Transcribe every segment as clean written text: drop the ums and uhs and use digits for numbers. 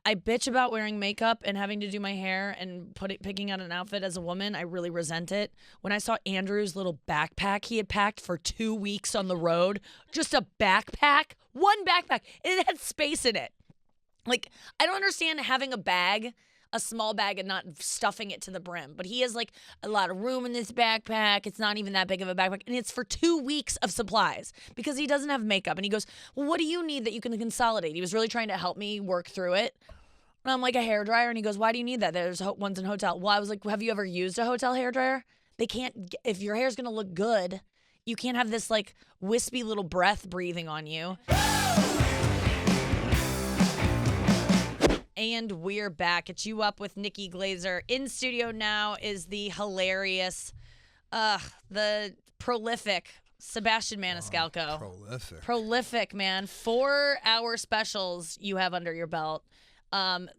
I bitch about wearing makeup and having to do my hair and picking out an outfit as a woman. I really resent it. When I saw Andrew's little backpack he had packed for 2 weeks on the road, just a backpack, one backpack, and it had space in it. Like, I don't understand having a bag, a small bag, and not stuffing it to the brim. But he has like a lot of room in this backpack. It's not even that big of a backpack. And it's for 2 weeks of supplies because he doesn't have makeup. And he goes, well, what do you need that you can consolidate? He was really trying to help me work through it. And I'm like, a hairdryer. And he goes, why do you need that? There's ones in hotel. Well, I was like, have you ever used a hotel hairdryer? They can't, if your hair's going to look good, you can't have this like wispy little breath breathing on you. And we're back. It's You Up with Nikki Glaser. In studio now is the hilarious, the prolific Sebastian Maniscalco. Prolific, man. 4-hour specials you have under your belt.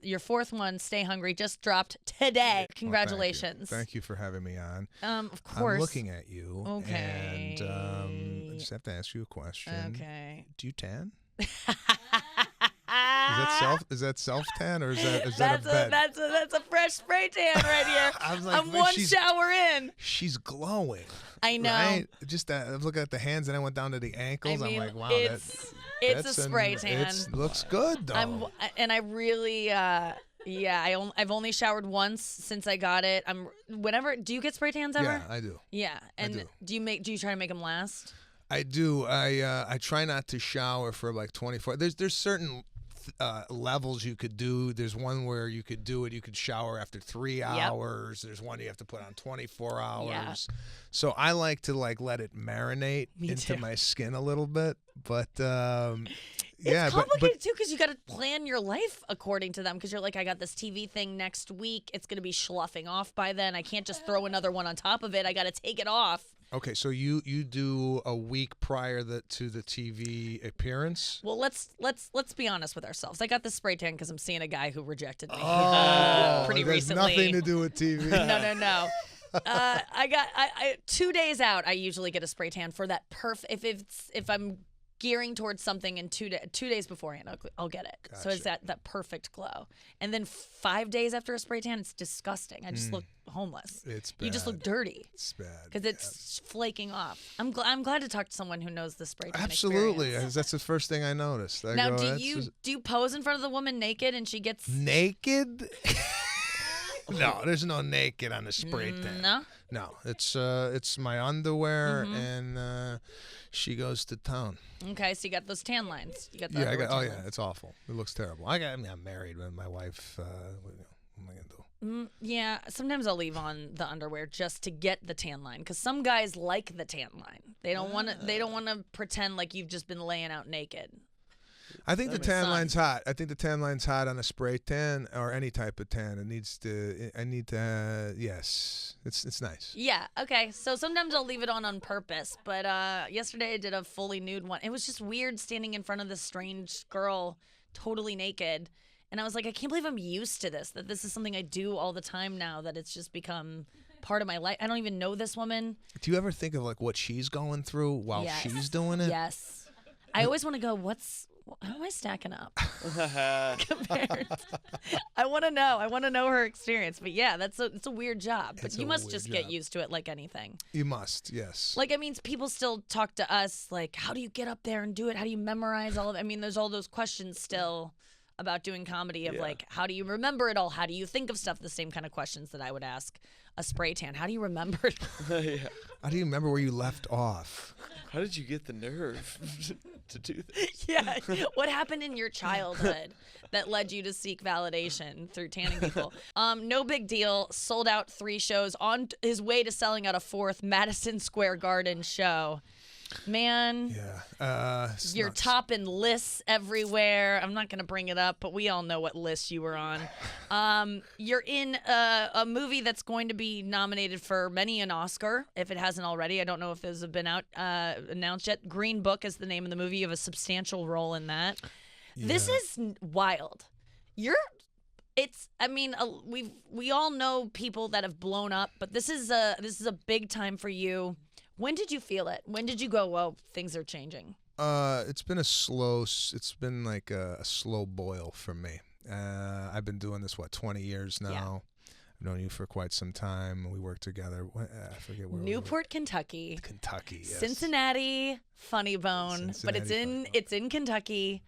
Your fourth one, Stay Hungry, just dropped today. Congratulations. Thank you for having me on. Of course. I'm looking at you. Okay. And I just have to ask you a question. Okay. Do you tan? Is that self tan or is that a bed? That's a fresh spray tan right here. I'm one shower in. She's glowing. I know. Right? Just I was looking at the hands and I went down to the ankles. I'm like, wow, it's a spray tan. It looks good though. I really I've only showered once since I got it. Do you get spray tans ever? Yeah, I do. Yeah, and I do. Do you try to make them last? I do. I try not to shower for like 24. There's certain levels you could do. There's one where you could do it. You could shower after 3 hours. There's one you have to put on 24 hours. Yeah. So I like to let it marinate into my skin a little bit. But it's complicated too because you got to plan your life according to them because you're like, I got this TV thing next week. It's going to be sloughing off by then. I can't just throw another one on top of it. I got to take it off. Okay, so you do a week prior to the TV appearance? Well, let's be honest with ourselves. I got this spray tan because I'm seeing a guy who rejected me pretty recently. Nothing to do with TV. No. I got 2 days out. I usually get a spray tan for that if I'm gearing towards something in 2 days beforehand, I'll get it. Gotcha. So it's that perfect glow. And then 5 days after a spray tan, it's disgusting. I just look homeless. It's bad. You just look dirty. It's bad. Because it's flaking off. I'm glad to talk to someone who knows the spray tan Absolutely. experience. That's the first thing I noticed. Now, do you pose in front of the woman naked and she gets... Naked? No, there's no naked on the spray tan. No, it's my underwear and she goes to town. Okay, so you got those tan lines. You got the it's awful. It looks terrible. I'm married with my wife. What am I gonna do? Yeah, sometimes I'll leave on the underwear just to get the tan line because some guys like the tan line. They don't want to. They don't want to pretend like you've just been laying out naked. I think the tan line's hot. I think the tan line's hot on a spray tan or any type of tan. Yes, it's nice. Yeah. Okay. So sometimes I'll leave it on purpose, but yesterday I did a fully nude one. It was just weird standing in front of this strange girl, totally naked, and I was like, I can't believe I'm used to this. That this is something I do all the time now. That it's just become part of my life. I don't even know this woman. Do you ever think of what she's going through while she's doing it? Yes. I always want to go, how am I stacking up? Compared. I want to know. I want to know her experience. But yeah, it's a weird job. But you must just get used to it like anything. You must, yes. People still talk to us like, how do you get up there and do it? How do you memorize all of it? I mean, there's all those questions still about doing comedy of how do you remember it all? How do you think of stuff? The same kind of questions that I would ask a spray tan. How do you remember it? How do you remember where you left off? How did you get the nerve to do this? Yeah. What happened in your childhood that led you to seek validation through tanning people? No big deal. Sold out 3 shows, on his way to selling out a 4th Madison Square Garden show. Man, you're topping lists everywhere. I'm not going to bring it up, but we all know what list you were on. You're in a movie that's going to be nominated for many an Oscar, if it hasn't already. I don't know if those have been announced yet. Green Book is the name of the movie. You have a substantial role in that. Yeah. This is wild. We all know people that have blown up, but this is a big time for you. When did you feel it? When did you go, whoa, things are changing? It's been like a slow boil for me. I've been doing this 20 years now. Yeah. I've known you for quite some time. We worked together. I forget where. Newport, Kentucky. Kentucky, yes. Cincinnati, Funny Bone, but it's in Kentucky,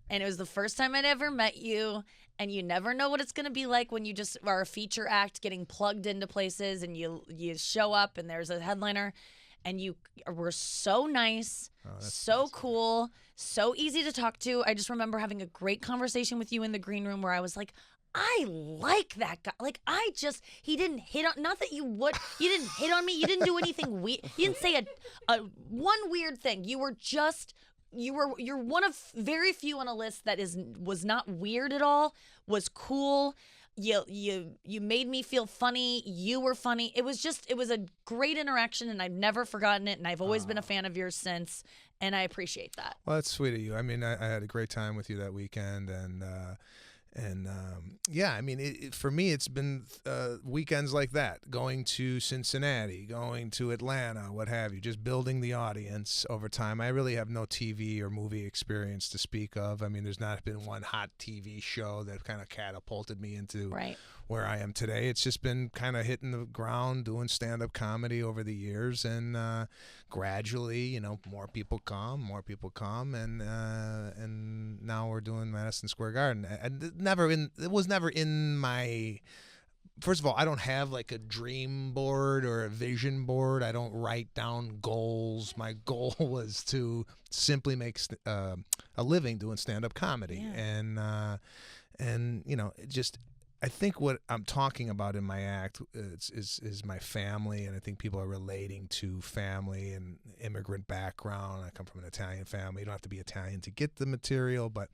and it was the first time I'd ever met you. And you never know what it's going to be like when you just are a feature act getting plugged into places, and you show up and there's a headliner, and you were so nice, so cool, so easy to talk to. I just remember having a great conversation with you in the green room where I was like, I like that guy. Like, he didn't hit on, not that you didn't hit on me. You didn't do anything weird. You didn't say a one weird thing. You're one of very few on a list that was not weird at all, was cool. You made me feel funny. You were funny. It was a great interaction, and I've never forgotten it, and I've always been a fan of yours since, and I appreciate that. Well, that's sweet of you. I mean, I had a great time with you that weekend, and yeah, I mean, for me, it's been weekends like that, going to Cincinnati, going to Atlanta, what have you, just building the audience over time. I really have no TV or movie experience to speak of. I mean, there's not been one hot TV show that kind of catapulted me into where I am today. It's just been kind of hitting the ground, doing stand-up comedy over the years, and gradually, more people come, and now we're doing Madison Square Garden. It was never in my. First of all, I don't have like a dream board or a vision board. I don't write down goals. My goal was to simply make a living doing stand-up comedy, and just. I think what I'm talking about in my act is my family, and I think people are relating to family and immigrant background. I come from an Italian family. You don't have to be Italian to get the material, but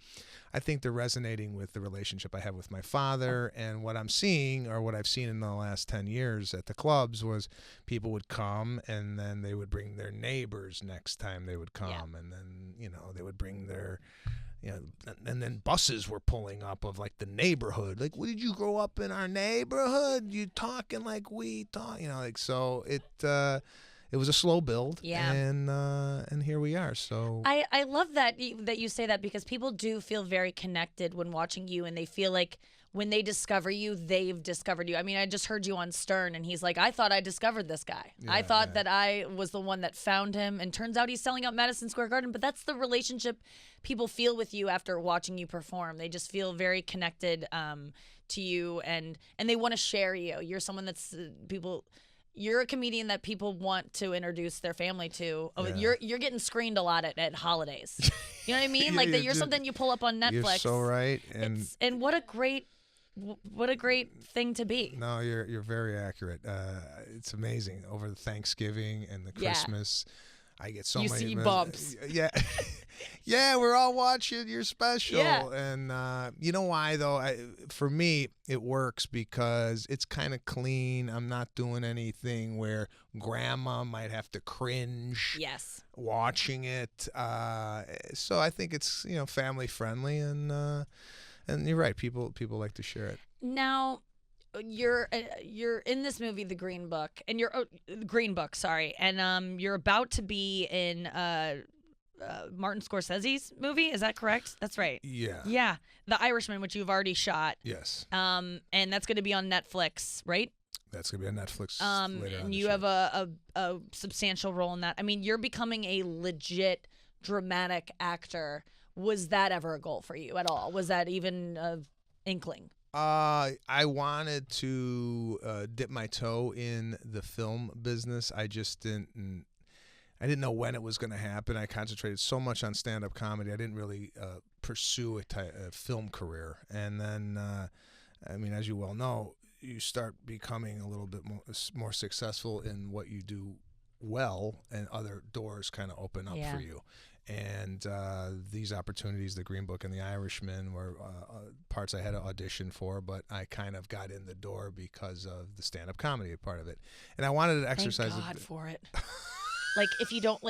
I think they're resonating with the relationship I have with my father. And what I'm seeing, or what I've seen in the last 10 years at the clubs, was people would come, and then they would bring their neighbors next time they would come, and then they would bring their. And then buses were pulling up of like the neighborhood. Like, did you grow up in our neighborhood? You talking like we talk? So it was a slow build. Yeah. And here we are. So I love that you say that, because people do feel very connected when watching you, and they feel like when they discover you, they've discovered you. I mean, I just heard you on Stern, and he's like, I thought I discovered this guy. Yeah, I thought that I was the one that found him, and turns out he's selling out Madison Square Garden. But that's the relationship people feel with you after watching you perform. They just feel very connected to you, and they want to share you. You're someone that's You're a comedian that people want to introduce their family to. Yeah. You're getting screened a lot at holidays. You know what I mean? Like that you're something you pull up on Netflix. You're so right. And what a great thing to be. No, you're very accurate. It's amazing. Over the Thanksgiving and the Christmas, I get so many. You see bumps. Yeah. Yeah, we're all watching your special. Yeah. And you know why, though? For me, it works because it's kind of clean. I'm not doing anything where grandma might have to cringe watching it. So I think it's, family friendly, and you're right. People like to share it. Now, you're in this movie, The Green Book, and Green Book, sorry, and you're about to be in Martin Scorsese's movie. Is that correct? That's right. Yeah. Yeah, The Irishman, which you've already shot. Yes. And that's going to be on Netflix, right? That's going to be on Netflix later on. And you have a substantial role in that. I mean, you're becoming a legit dramatic actor. Was that ever a goal for you at all? Was that even an inkling? I wanted to dip my toe in the film business. I just didn't know when it was going to happen. I concentrated so much on stand-up comedy. I didn't really pursue a film career. And then, as you well know, you start becoming a little bit more successful in what you do well, and other doors kind of open up for you. And these opportunities, The Green Book and The Irishman, were parts I had to audition for, but I kind of got in the door because of the stand-up comedy part of it. And I wanted to exercise. Thank God for it. Like, if you don't,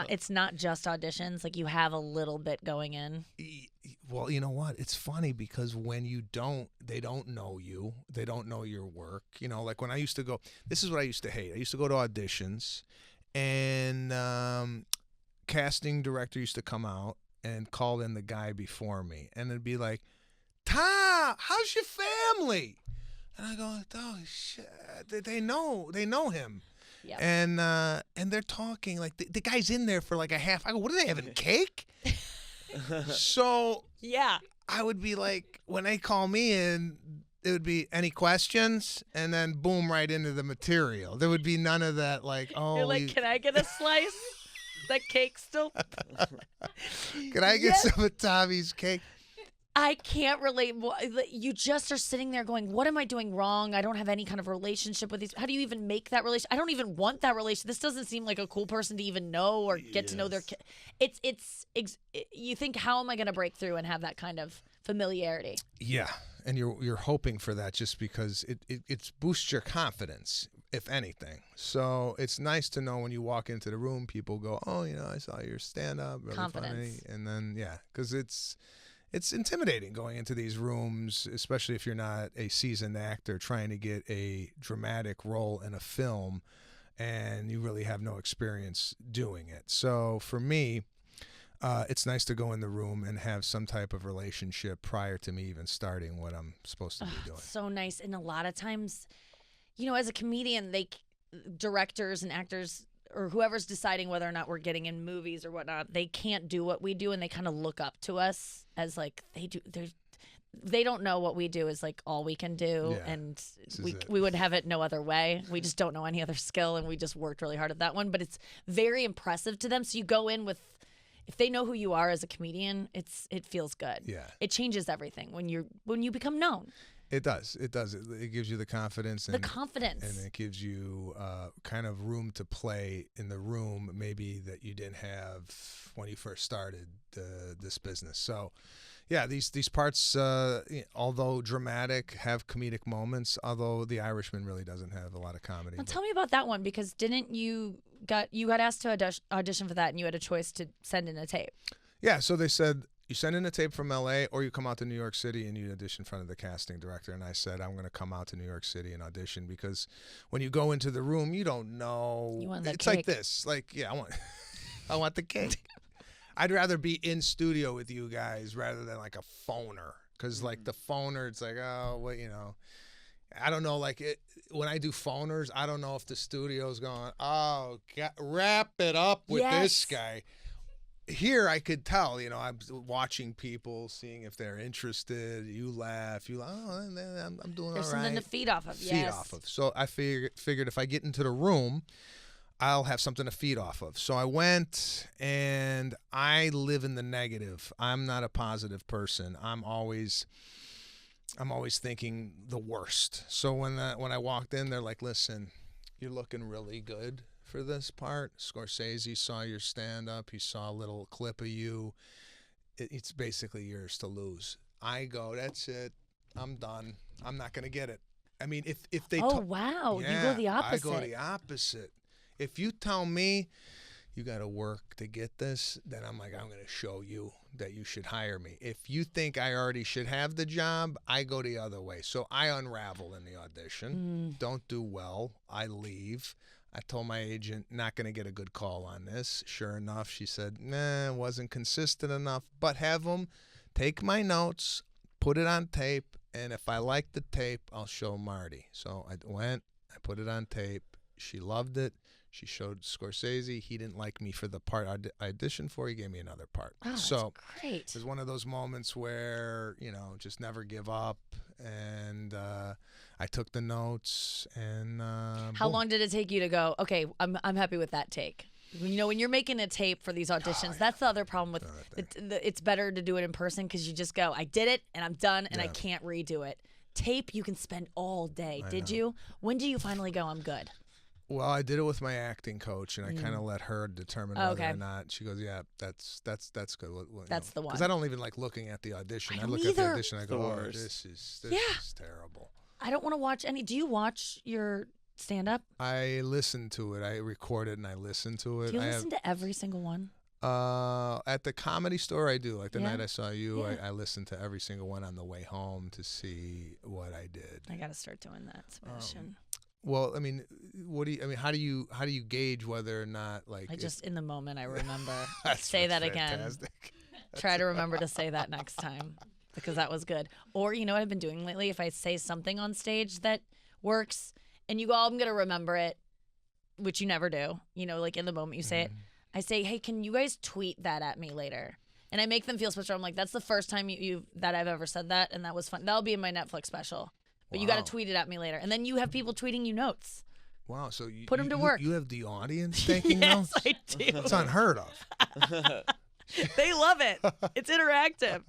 it's not just auditions. Like, you have a little bit going in. Well, you know what? It's funny because when you don't, they don't know you. They don't know your work. Like when I used to go, this is what I used to hate. I used to go to auditions, and casting director used to come out and call in the guy before me, and it'd be like, Tom, how's your family? And I go, oh shit, they know him. Yep. And they're talking like the guy's in there for like a half. I go, what are they having, cake? So yeah, I would be like, when they call me in, it would be any questions, and then boom, right into the material. There would be none of that like, oh, you're like, can I get a slice? That cake still? Can I get some of Tommy's cake? I can't relate. You just are sitting there going, what am I doing wrong? I don't have any kind of relationship with these. How do you even make that relation? I don't even want that relation. This doesn't seem like a cool person to even know or get to know their kid. You think, how am I going to break through and have that kind of familiarity? Yeah, and you're hoping for that just because it boosts your confidence, if anything. So it's nice to know when you walk into the room, people go, oh, I saw your stand-up. Really confidence. Funny. And then, because it's intimidating going into these rooms, especially if you're not a seasoned actor trying to get a dramatic role in a film and you really have no experience doing it. So for me, it's nice to go in the room and have some type of relationship prior to me even starting what I'm supposed to be doing. So nice. And a lot of times, as a comedian, directors and actors or whoever's deciding whether or not we're getting in movies or whatnot, they can't do what we do, and they kind of look up to us as like they do. They don't know what we do is like all we can do, and we would have it no other way. We just don't know any other skill, and we just worked really hard at that one. But it's very impressive to them. So you go in with, if they know who you are as a comedian, it feels good. Yeah, it changes everything when you become known. It does. It gives you the confidence. And it gives you kind of room to play in the room, maybe that you didn't have when you first started this business. So, yeah, these parts, although dramatic, have comedic moments. Although The Irishman really doesn't have a lot of comedy. Now, tell me about that one, because didn't you got asked to audition for that, and you had a choice to send in a tape? Yeah. So they said, you send in a tape from L.A. or you come out to New York City and you audition in front of the casting director. And I said, I'm going to come out to New York City and audition, because when you go into the room, you don't know. You want that it's cake. Like this. Like, yeah, I want the cake. I'd rather be in studio with you guys rather than like a phoner. Because like the phoner, it's like, oh, what, I don't know. Like when I do phoners, I don't know if the studio's going, oh, wrap it up with this guy. Here I could tell, I'm watching people, seeing if they're interested. You laugh, oh, I'm doing all right. There's something to feed off of. So I figured if I get into the room, I'll have something to feed off of. So I went, and I live in the negative. I'm not a positive person. I'm always thinking the worst. So when I walked in, they're like, listen, you're looking really good for this part. Scorsese saw your stand-up. He saw a little clip of you. It's basically yours to lose. I go, that's it. I'm done. I'm not going to get it. I mean, if they... wow. You go the opposite. I go the opposite. If you tell me you got to work to get this, then I'm like, I'm going to show you that you should hire me. If you think I already should have the job, I go the other way. So I unravel in the audition. Don't do well. I leave. I told my agent, not going to get a good call on this. Sure enough, she said, nah, it wasn't consistent enough. But have them take my notes, put it on tape, and if I like the tape, I'll show Marty. So I went, I put it on tape. She loved it. She showed Scorsese. He didn't like me for the part I auditioned for. He gave me another part. Oh, so that's great. It was one of those moments where, just never give up. And I took the notes, and how long did it take you to go, okay, I'm happy with that take? When you're making a tape for these auditions, that's the other problem with it's better to do it in person, because you just go, I did it and I'm done and I can't redo it. Tape, you can spend all day. Did you? When do you finally go, I'm good? Well, I did it with my acting coach, and I kind of let her determine whether or not. She goes, yeah, that's good. That's the one. Because I don't even like looking at the audition. I look at the audition, I go, oh, this is terrible. I don't want to watch any. Do you watch your stand-up? I listen to it. I record it and I listen to it. Do you listen to every single one? At the Comedy Store, I do. Like the night I saw you, I listened to every single one on the way home to see what I did. I got to start doing that, Sebastian. Well, I mean, how do you gauge whether or not, like, I just in the moment I remember. That's say that fantastic. again. Try to remember to say that next time. because that was good. Or you know what I've been doing lately? If I say something on stage that works and you go, I'm going to remember it, which you never do, you know, like in the moment you say it, I say, hey, can you guys tweet that at me later? And I make them feel special. I'm like, that's the first time that I've ever said that, and that was fun. That'll be in my Netflix special. But you got to tweet it at me later. And then you have people tweeting you notes. Wow, so you put them to work. You have the audience taking yes, notes? I do. It's unheard of. They love it. It's interactive.